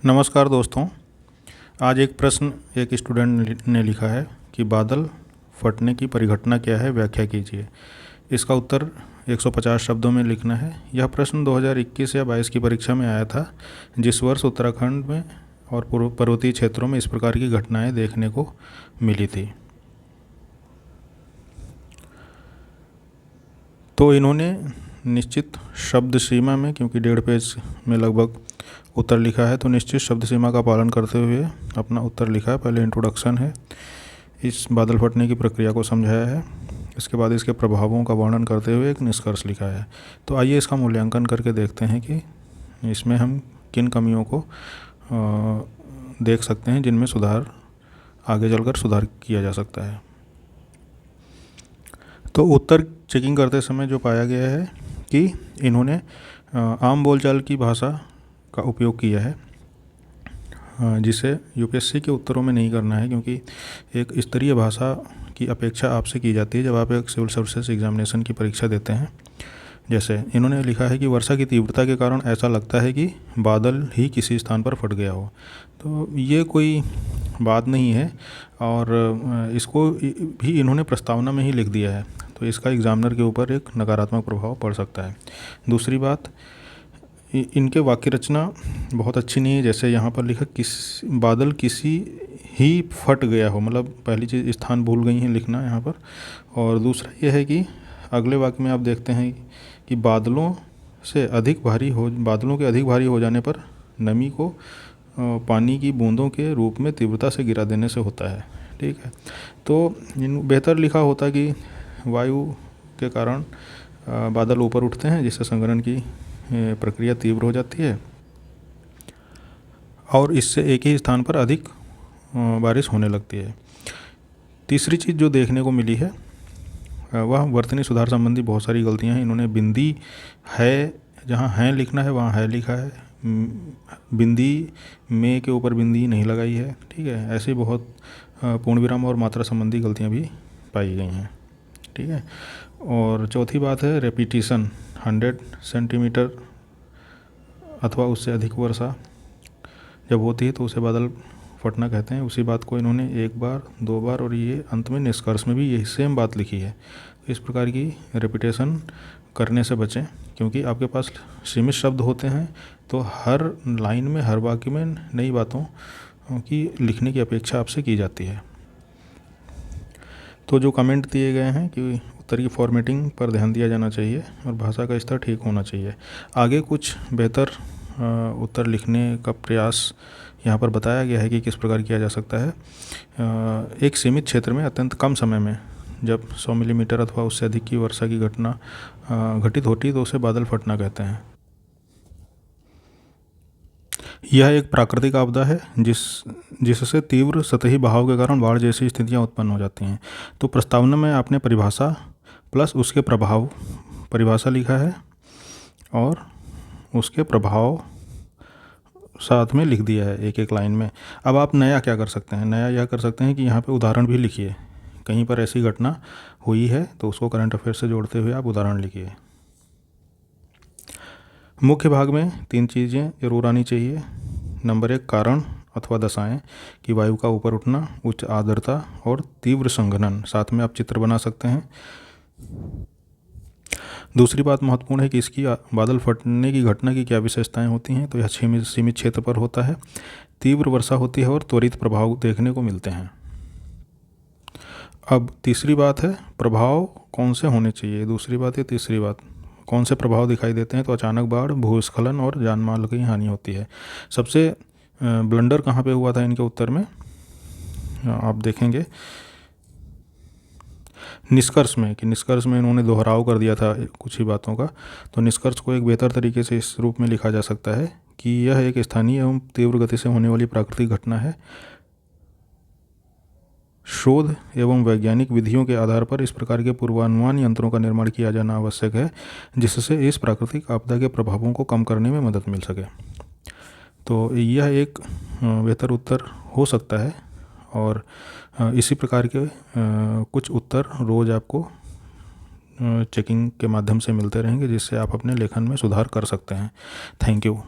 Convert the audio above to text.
नमस्कार दोस्तों। आज एक प्रश्न एक स्टूडेंट ने लिखा है कि बादल फटने की परिघटना क्या है, व्याख्या कीजिए। इसका उत्तर 150 शब्दों में लिखना है। यह प्रश्न 2021 या 22 की परीक्षा में आया था, जिस वर्ष उत्तराखंड में और पर्वतीय क्षेत्रों में इस प्रकार की घटनाएं देखने को मिली थी। तो इन्होंने निश्चित शब्द सीमा में, क्योंकि 1.5 पेज में लगभग उत्तर लिखा है, तो निश्चित शब्द सीमा का पालन करते हुए अपना उत्तर लिखा है। पहले इंट्रोडक्शन है, इस बादल फटने की प्रक्रिया को समझाया है, इसके बाद इसके प्रभावों का वर्णन करते हुए एक निष्कर्ष लिखा है। तो आइए इसका मूल्यांकन करके देखते हैं कि इसमें हम किन कमियों को देख सकते हैं, जिनमें सुधार आगे चलकर सुधार किया जा सकता है। तो उत्तर चेकिंग करते समय जो पाया गया है कि इन्होंने आम बोलचाल की भाषा का उपयोग किया है, जिसे यूपीएससी के उत्तरों में नहीं करना है, क्योंकि एक स्तरीय भाषा की अपेक्षा आपसे की जाती है जब आप एक सिविल सर्विसेज एग्जामिनेशन की परीक्षा देते हैं। जैसे इन्होंने लिखा है कि वर्षा की तीव्रता के कारण ऐसा लगता है कि बादल ही किसी स्थान पर फट गया हो। तो ये कोई बात नहीं है, और इसको भी इन्होंने प्रस्तावना में ही लिख दिया है, तो इसका एग्जामिनर के ऊपर एक नकारात्मक प्रभाव पड़ सकता है। दूसरी बात, इनके वाक्य रचना बहुत अच्छी नहीं है। जैसे यहाँ पर लिखा बादल किसी ही फट गया हो, मतलब पहली चीज़ स्थान भूल गई हैं लिखना यहाँ पर। और दूसरा यह है कि अगले वाक्य में आप देखते हैं कि बादलों के अधिक भारी हो जाने पर नमी को पानी की बूंदों के रूप में तीव्रता से गिरा देने से होता है। ठीक है, तो बेहतर लिखा होता कि वायु के कारण बादल ऊपर उठते हैं, जिससे संघनन की प्रक्रिया तीव्र हो जाती है और इससे एक ही स्थान पर अधिक बारिश होने लगती है। तीसरी चीज़ जो देखने को मिली है वह वर्तनी सुधार संबंधी बहुत सारी गलतियां हैं। इन्होंने बिंदी है, जहाँ है लिखना है वहाँ है लिखा है, बिंदी में के ऊपर बिंदी नहीं लगाई है। ठीक है, ऐसी बहुत पूर्ण विराम और मात्रा संबंधी गलतियाँ भी पाई गई हैं। ठीक है, और चौथी बात है रेपिटेशन। 100 सेंटीमीटर अथवा उससे अधिक वर्षा जब होती है तो उसे बादल फटना कहते हैं। उसी बात को इन्होंने एक बार, दो बार और ये अंत में निष्कर्ष में भी यही सेम बात लिखी है। इस प्रकार की रेपिटेशन करने से बचें, क्योंकि आपके पास सीमित शब्द होते हैं, तो हर लाइन में, हर वाक्य में नई बातों की लिखने की अपेक्षा आपसे की जाती है। तो जो कमेंट दिए गए हैं कि उत्तर की फॉर्मेटिंग पर ध्यान दिया जाना चाहिए और भाषा का स्तर ठीक होना चाहिए। आगे कुछ बेहतर उत्तर लिखने का प्रयास यहाँ पर बताया गया है कि किस प्रकार किया जा सकता है। एक सीमित क्षेत्र में अत्यंत कम समय में जब 100 मिलीमीटर अथवा उससे अधिक की वर्षा की घटना घटित होती है तो उसे बादल फटना कहते हैं। यह एक प्राकृतिक आपदा है जिससे तीव्र सतही बहाव के कारण बाढ़ जैसी स्थितियां उत्पन्न हो जाती हैं। तो प्रस्तावना में आपने परिभाषा प्लस उसके प्रभाव, परिभाषा लिखा है और उसके प्रभाव साथ में लिख दिया है एक एक लाइन में। अब आप नया क्या कर सकते हैं? नया यह कर सकते हैं कि यहाँ पे उदाहरण भी लिखिए। कहीं पर ऐसी घटना हुई है तो उसको करंट अफेयर से जोड़ते हुए आप उदाहरण लिखिए। मुख्य भाग में 3 चीज़ें जरूर आनी चाहिए। नंबर 1, कारण अथवा दशाएं कि वायु का ऊपर उठना, उच्च आर्द्रता और तीव्र संघनन। साथ में आप चित्र बना सकते हैं। दूसरी बात महत्वपूर्ण है कि इसकी बादल फटने की घटना की क्या विशेषताएं होती हैं। तो यह सीमित क्षेत्र पर होता है, तीव्र वर्षा होती है और त्वरित प्रभाव देखने को मिलते हैं। अब तीसरी बात है प्रभाव कौन से होने चाहिए। दूसरी बात है, तीसरी बात कौन से प्रभाव दिखाई देते हैं। तो अचानक बाढ़, भूस्खलन और जान माल की हानि होती है। सबसे ब्लंडर कहाँ पे हुआ था इनके उत्तर में, आप देखेंगे निष्कर्ष में, कि निष्कर्ष में इन्होंने दोहराव कर दिया था कुछ ही बातों का। तो निष्कर्ष को एक बेहतर तरीके से इस रूप में लिखा जा सकता है कि यह एक स्थानीय एवं तीव्र गति से होने वाली प्राकृतिक घटना है। शोध एवं वैज्ञानिक विधियों के आधार पर इस प्रकार के पूर्वानुमान यंत्रों का निर्माण किया जाना आवश्यक है, जिससे इस प्राकृतिक आपदा के प्रभावों को कम करने में मदद मिल सके। तो यह एक बेहतर उत्तर हो सकता है, और इसी प्रकार के कुछ उत्तर रोज़ आपको चेकिंग के माध्यम से मिलते रहेंगे, जिससे आप अपने लेखन में सुधार कर सकते हैं। Thank you.